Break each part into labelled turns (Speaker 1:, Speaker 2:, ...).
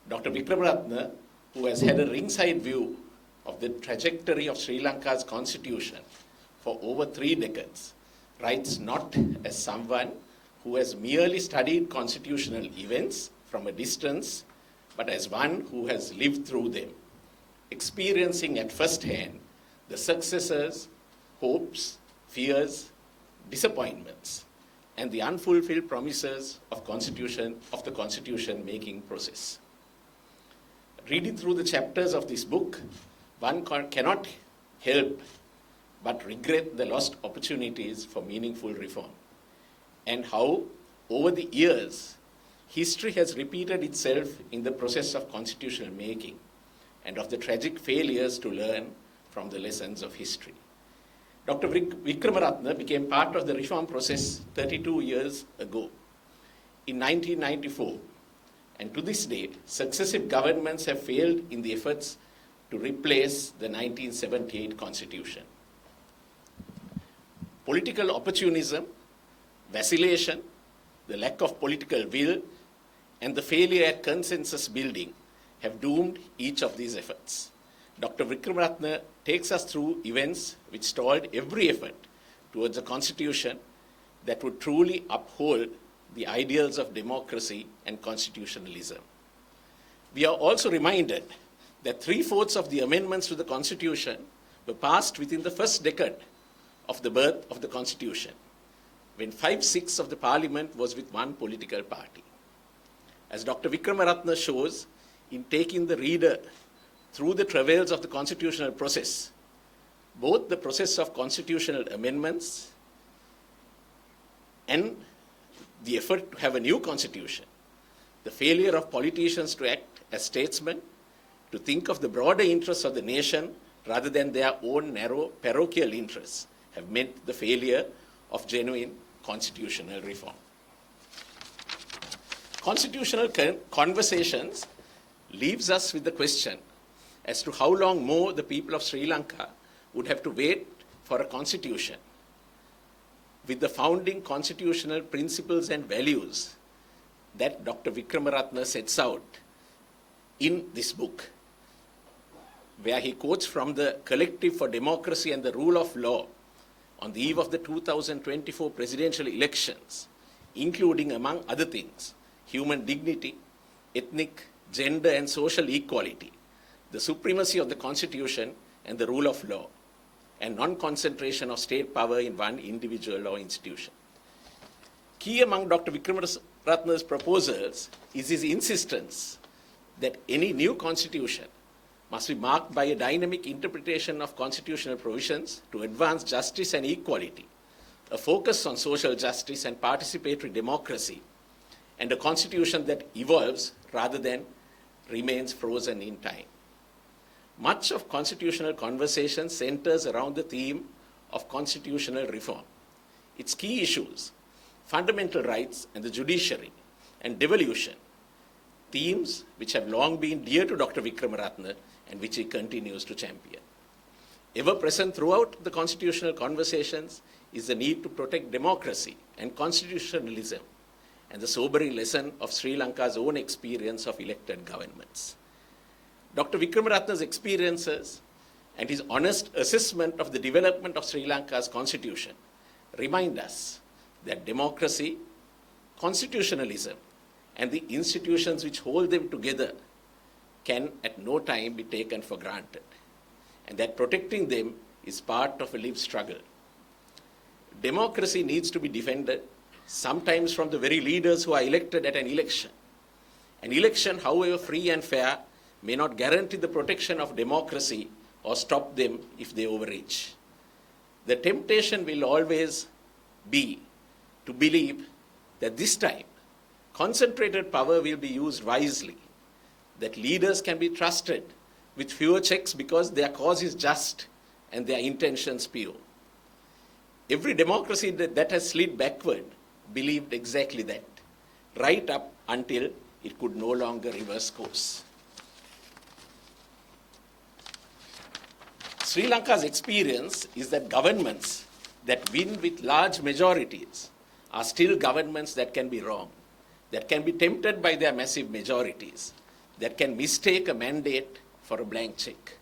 Speaker 1: Dr. Wickramaratne, who has had a ringside view of the trajectory of Sri Lanka's constitution for over 3 decades, writes not as someone who has merely studied constitutional events from a distance, but as one who has lived through them, experiencing at first hand the successes, hopes, fears, disappointments, and the unfulfilled promises of the constitution-making process. Reading through the chapters of this book, one cannot help but regret the lost opportunities for meaningful reform, and how, over the years, history has repeated itself in the process of constitutional making, and of the tragic failures to learn from the lessons of history. Dr. Wickramaratne became part of the reform process 32 years ago, in 1994, and to this date, successive governments have failed in the efforts to replace the 1978 Constitution. Political opportunism, vacillation, the lack of political will, and the failure at consensus building have doomed each of these efforts. Dr. Wickramaratne takes us through events which stalled every effort towards a constitution that would truly uphold the ideals of democracy and constitutionalism. We are also reminded that 3/4 of the amendments to the Constitution were passed within the first decade of the birth of the Constitution, when 5/6 of the Parliament was with one political party. As Dr. Wickramaratne shows in taking the reader through the travails of the constitutional process, both the process of constitutional amendments and the effort to have a new constitution, the failure of politicians to act as statesmen, to think of the broader interests of the nation rather than their own narrow parochial interests, have meant the failure of genuine constitutional reform. Constitutional conversations leaves us with the question as to how long more the people of Sri Lanka would have to wait for a constitution with the founding constitutional principles and values that Dr. Wickramaratne sets out in this book, where he quotes from the Collective for Democracy and the Rule of Law on the eve of the 2024 presidential elections, including, among other things, human dignity, ethnic, gender, and social equality, the supremacy of the Constitution and the rule of law, and non-concentration of state power in one individual or institution. Key among Dr. Wickramaratne's proposals is his insistence that any new constitution must be marked by a dynamic interpretation of constitutional provisions to advance justice and equality, a focus on social justice and participatory democracy, and a constitution that evolves rather than remains frozen in time. Much of constitutional conversation centers around the theme of constitutional reform. Its key issues, fundamental rights and the judiciary, and devolution, themes which have long been dear to Dr. Wickramaratne and which he continues to champion. Ever present throughout the constitutional conversations is the need to protect democracy and constitutionalism, and the sobering lesson of Sri Lanka's own experience of elected governments. Dr. Wickramaratne's experiences and his honest assessment of the development of Sri Lanka's constitution remind us that democracy, constitutionalism, and the institutions which hold them together can at no time be taken for granted, and that protecting them is part of a lived struggle. Democracy needs to be defended, sometimes from the very leaders who are elected at an election. An election, however free and fair, may not guarantee the protection of democracy or stop them if they overreach. The temptation will always be to believe that this time concentrated power will be used wisely, that leaders can be trusted with fewer checks because their cause is just and their intentions pure. Every democracy that has slid backward believed exactly that, right up until it could no longer reverse course. Sri Lanka's experience is that governments that win with large majorities are still governments that can be wrong, that can be tempted by their massive majorities, that can mistake a mandate for a blank check.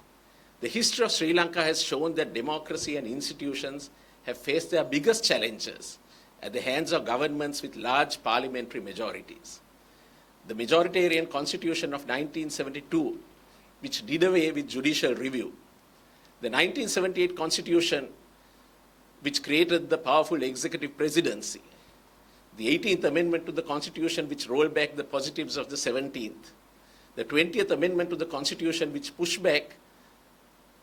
Speaker 1: The history of Sri Lanka has shown that democracy and institutions have faced their biggest challenges at the hands of governments with large parliamentary majorities. The majoritarian constitution of 1972, which did away with judicial review, the 1978 constitution, which created the powerful executive presidency, the 18th Amendment to the Constitution, which rolled back the positives of the 17th, the 20th Amendment to the Constitution, which pushed back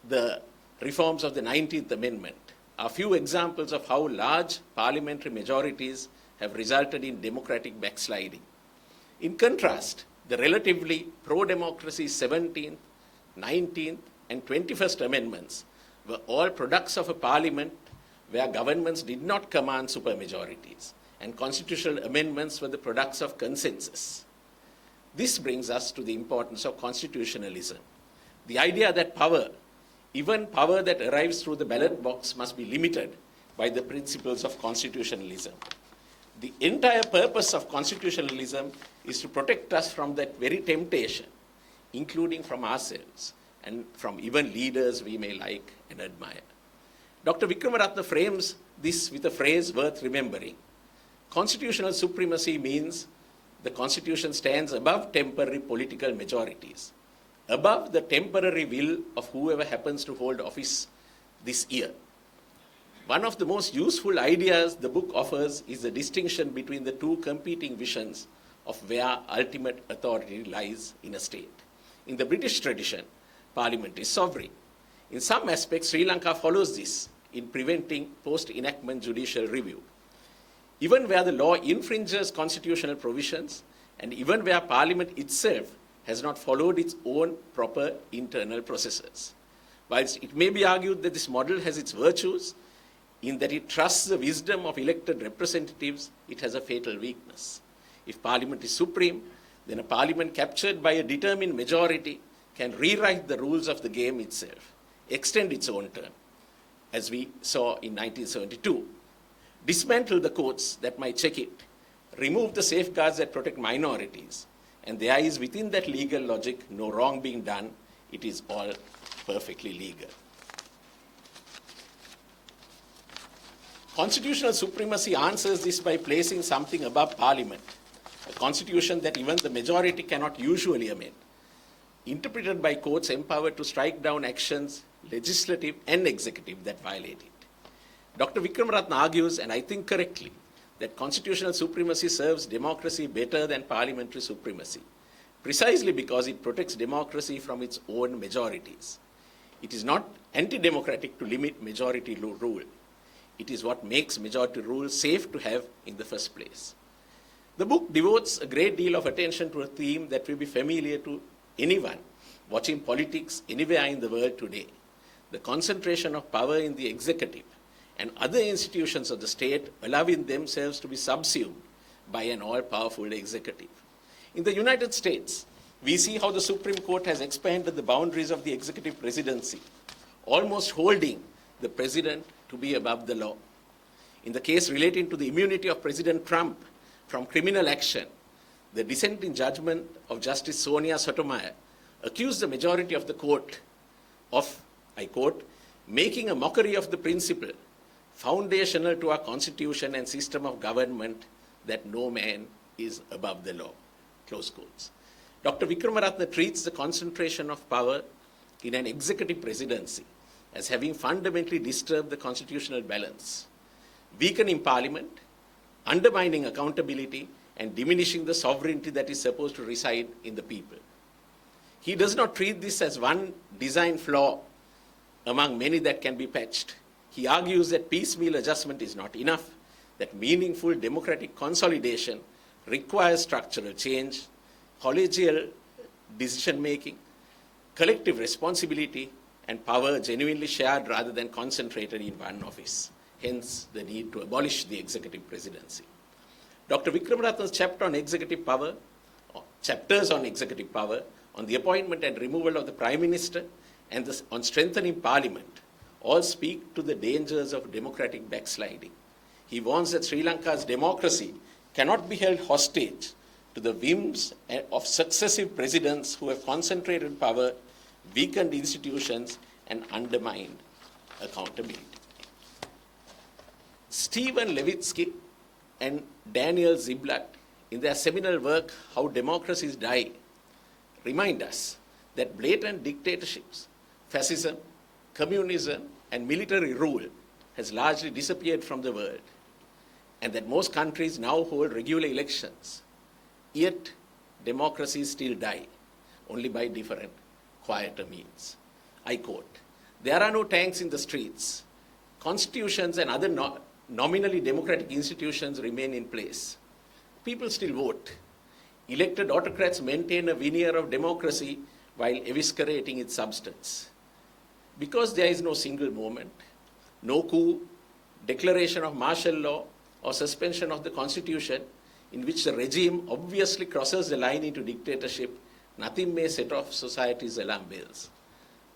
Speaker 1: the reforms of the 19th Amendment, are few examples of how large parliamentary majorities have resulted in democratic backsliding. In contrast, the relatively pro-democracy 17th, 19th, and 21st Amendments were all products of a parliament where governments did not command supermajorities, and constitutional amendments were the products of consensus. This brings us to the importance of constitutionalism. The idea that power, even power that arrives through the ballot box, must be limited by the principles of constitutionalism. The entire purpose of constitutionalism is to protect us from that very temptation, including from ourselves and from even leaders we may like and admire. Dr. Wickramaratne frames this with a phrase worth remembering. Constitutional supremacy means the Constitution stands above temporary political majorities, above the temporary will of whoever happens to hold office this year. One of the most useful ideas the book offers is the distinction between the two competing visions of where ultimate authority lies in a state. In the British tradition, Parliament is sovereign. In some aspects, Sri Lanka follows this in preventing post-enactment judicial review. Even where the law infringes constitutional provisions, and even where Parliament itself has not followed its own proper internal processes. Whilst it may be argued that this model has its virtues, in that it trusts the wisdom of elected representatives, it has a fatal weakness. If Parliament is supreme, then a Parliament captured by a determined majority can rewrite the rules of the game itself, extend its own term, as we saw in 1972, dismantle the courts that might check it, remove the safeguards that protect minorities, and there is within that legal logic no wrong being done, it is all perfectly legal. Constitutional supremacy answers this by placing something above Parliament, a constitution that even the majority cannot usually amend, interpreted by courts empowered to strike down actions, legislative and executive, that violate it. Dr. Wickramaratne argues, and I think correctly, that constitutional supremacy serves democracy better than parliamentary supremacy, precisely because it protects democracy from its own majorities. It is not anti-democratic to limit majority rule. It is what makes majority rule safe to have in the first place. The book devotes a great deal of attention to a theme that will be familiar to anyone watching politics anywhere in the world today: the concentration of power in the executive and other institutions of the state, allowing themselves to be subsumed by an all-powerful executive. In the United States, we see how the Supreme Court has expanded the boundaries of the executive presidency, almost holding the president to be above the law. In the case relating to the immunity of President Trump from criminal action, the dissenting judgment of Justice Sonia Sotomayor accused the majority of the court of, I quote, making a mockery of the principle foundational to our constitution and system of government that no man is above the law, close quotes. Dr. Wickramaratne treats the concentration of power in an executive presidency as having fundamentally disturbed the constitutional balance, weakening Parliament, undermining accountability, and diminishing the sovereignty that is supposed to reside in the people. He does not treat this as one design flaw among many that can be patched. He argues that piecemeal adjustment is not enough, that meaningful democratic consolidation requires structural change, collegial decision-making, collective responsibility, and power genuinely shared rather than concentrated in one office. Hence, the need to abolish the executive presidency. Dr. Wickramaratne's chapters on executive power, on the appointment and removal of the Prime Minister, and on strengthening Parliament, all speak to the dangers of democratic backsliding. He warns that Sri Lanka's democracy cannot be held hostage to the whims of successive presidents who have concentrated power, weakened institutions, and undermined accountability. Stephen Levitsky and Daniel Ziblatt, in their seminal work, How Democracies Die, remind us that blatant dictatorships, fascism, communism, and military rule has largely disappeared from the world, and that most countries now hold regular elections. Yet, democracies still die, only by different, quieter means. I quote, "There are no tanks in the streets. Constitutions and other nominally democratic institutions remain in place. People still vote. Elected autocrats maintain a veneer of democracy while eviscerating its substance. Because there is no single moment, no coup, declaration of martial law, or suspension of the constitution in which the regime obviously crosses the line into dictatorship, nothing may set off society's alarm bells.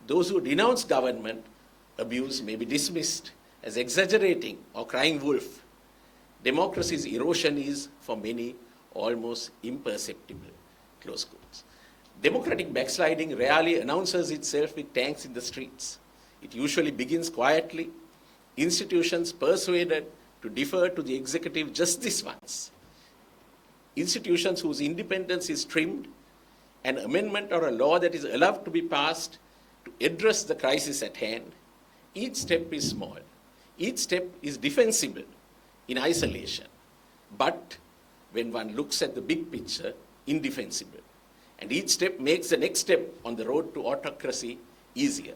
Speaker 1: Those who denounce government abuse may be dismissed as exaggerating or crying wolf. Democracy's erosion is, for many, almost imperceptible." Close quotes. Democratic backsliding rarely announces itself with tanks in the streets. It usually begins quietly, institutions persuaded to defer to the executive just this once, institutions whose independence is trimmed, an amendment or a law that is allowed to be passed to address the crisis at hand. Each step is small. Each step is defensible in isolation, but when one looks at the big picture, indefensible. And each step makes the next step on the road to autocracy easier.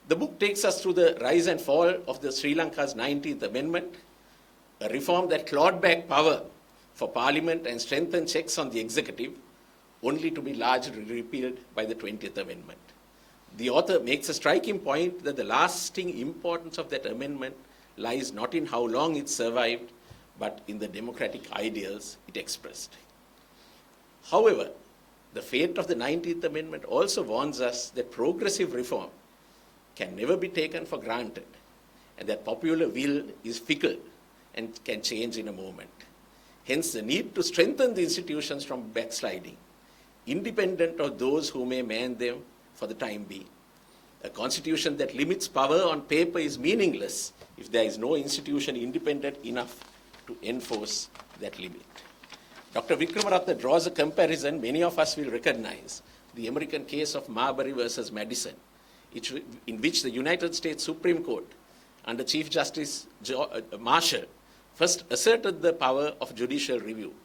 Speaker 1: The book takes us through the rise and fall of the Sri Lanka's 19th Amendment, a reform that clawed back power for Parliament and strengthened checks on the executive, only to be largely repealed by the 20th Amendment. The author makes a striking point that the lasting importance of that amendment lies not in how long it survived, but in the democratic ideals it expressed. However, the fate of the 19th Amendment also warns us that progressive reform can never be taken for granted, and that popular will is fickle and can change in a moment. Hence, the need to strengthen the institutions from backsliding, independent of those who may man them for the time being. A constitution that limits power on paper is meaningless if there is no institution independent enough to enforce that limit. Dr. Wickramaratne draws a comparison many of us will recognize, the American case of Marbury versus Madison, in which the United States Supreme Court, under Chief Justice Marshall, first asserted the power of judicial review,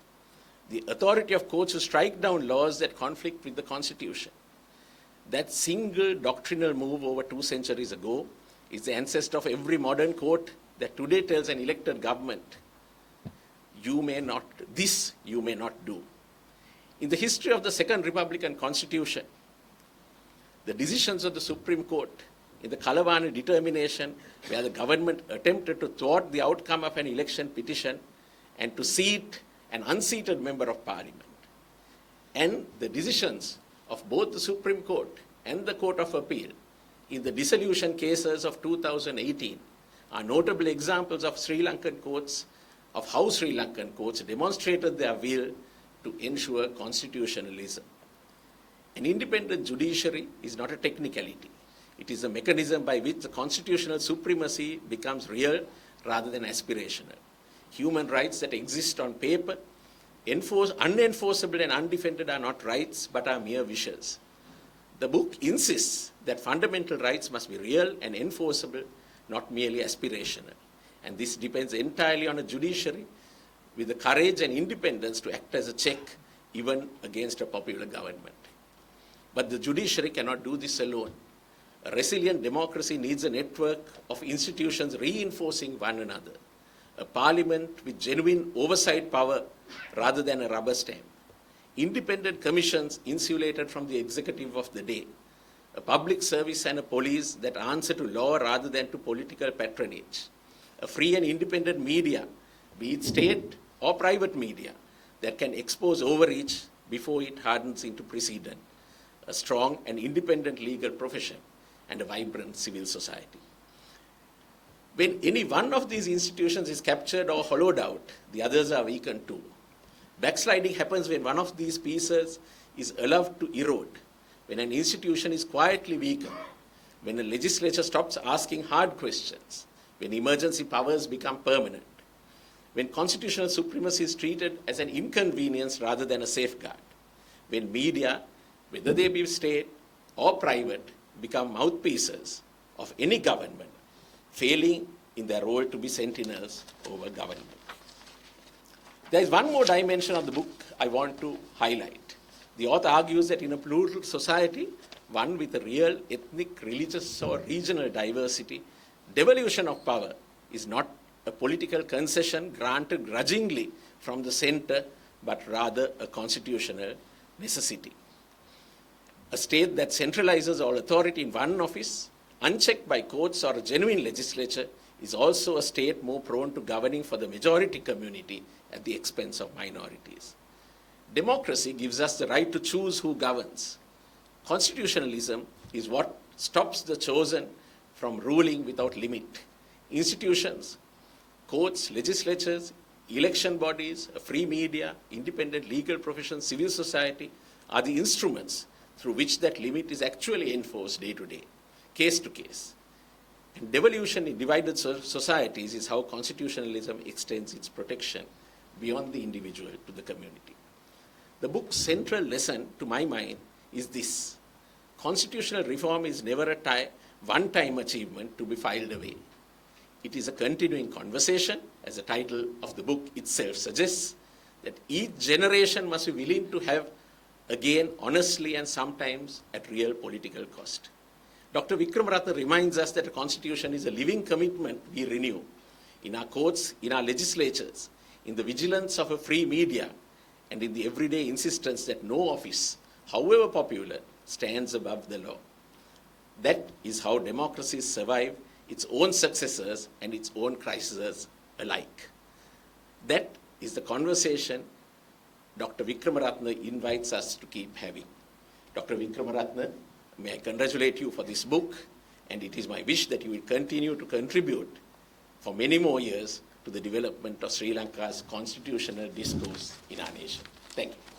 Speaker 1: the authority of courts to strike down laws that conflict with the Constitution. That single doctrinal move over 2 centuries ago is the ancestor of every modern court that today tells an elected government, you may not do. In the history of the Second Republican Constitution, the decisions of the Supreme Court in the Kalavani determination, where the government attempted to thwart the outcome of an election petition and to seat an unseated member of Parliament, and the decisions of both the Supreme Court and the Court of Appeal in the dissolution cases of 2018 are notable examples of how Sri Lankan courts demonstrated their will to ensure constitutionalism. An independent judiciary is not a technicality. It is a mechanism by which the constitutional supremacy becomes real rather than aspirational. Human rights that exist on paper, unenforceable and undefended, are not rights but are mere wishes. The book insists that fundamental rights must be real and enforceable, not merely aspirational. And this depends entirely on a judiciary with the courage and independence to act as a check even against a popular government. But the judiciary cannot do this alone. A resilient democracy needs a network of institutions reinforcing one another, a parliament with genuine oversight power rather than a rubber stamp, independent commissions insulated from the executive of the day, a public service and a police that answer to law rather than to political patronage, a free and independent media, be it state or private media, that can expose overreach before it hardens into precedent, a strong and independent legal profession, and a vibrant civil society. When any one of these institutions is captured or hollowed out, the others are weakened too. Backsliding happens when one of these pieces is allowed to erode, when an institution is quietly weakened, when the legislature stops asking hard questions, when emergency powers become permanent, when constitutional supremacy is treated as an inconvenience rather than a safeguard, when media, whether they be state or private, become mouthpieces of any government, failing in their role to be sentinels over government. There is one more dimension of the book I want to highlight. The author argues that in a plural society, one with a real ethnic, religious, or regional diversity, devolution of power is not a political concession granted grudgingly from the center, but rather a constitutional necessity. A state that centralizes all authority in one office, unchecked by courts or a genuine legislature, is also a state more prone to governing for the majority community at the expense of minorities. Democracy gives us the right to choose who governs. Constitutionalism is what stops the chosen from ruling without limit. Institutions, courts, legislatures, election bodies, a free media, independent legal profession, civil society are the instruments through which that limit is actually enforced day to day, case to case. And devolution in divided societies is how constitutionalism extends its protection beyond the individual to the community. The book's central lesson, to my mind, is this: constitutional reform is never a one-time achievement to be filed away. It is a continuing conversation, as the title of the book itself suggests, that each generation must be willing to have again honestly and sometimes at real political cost. Dr. Wickramaratne reminds us that a constitution is a living commitment we renew in our courts, in our legislatures, in the vigilance of a free media, and in the everyday insistence that no office, however popular, stands above the law. That is how democracies survive its own successors and its own crises alike. That is the conversation Dr. Wickramaratne invites us to keep having. Dr. Wickramaratne, may I congratulate you for this book, and it is my wish that you will continue to contribute for many more years to the development of Sri Lanka's constitutional discourse in our nation. Thank you.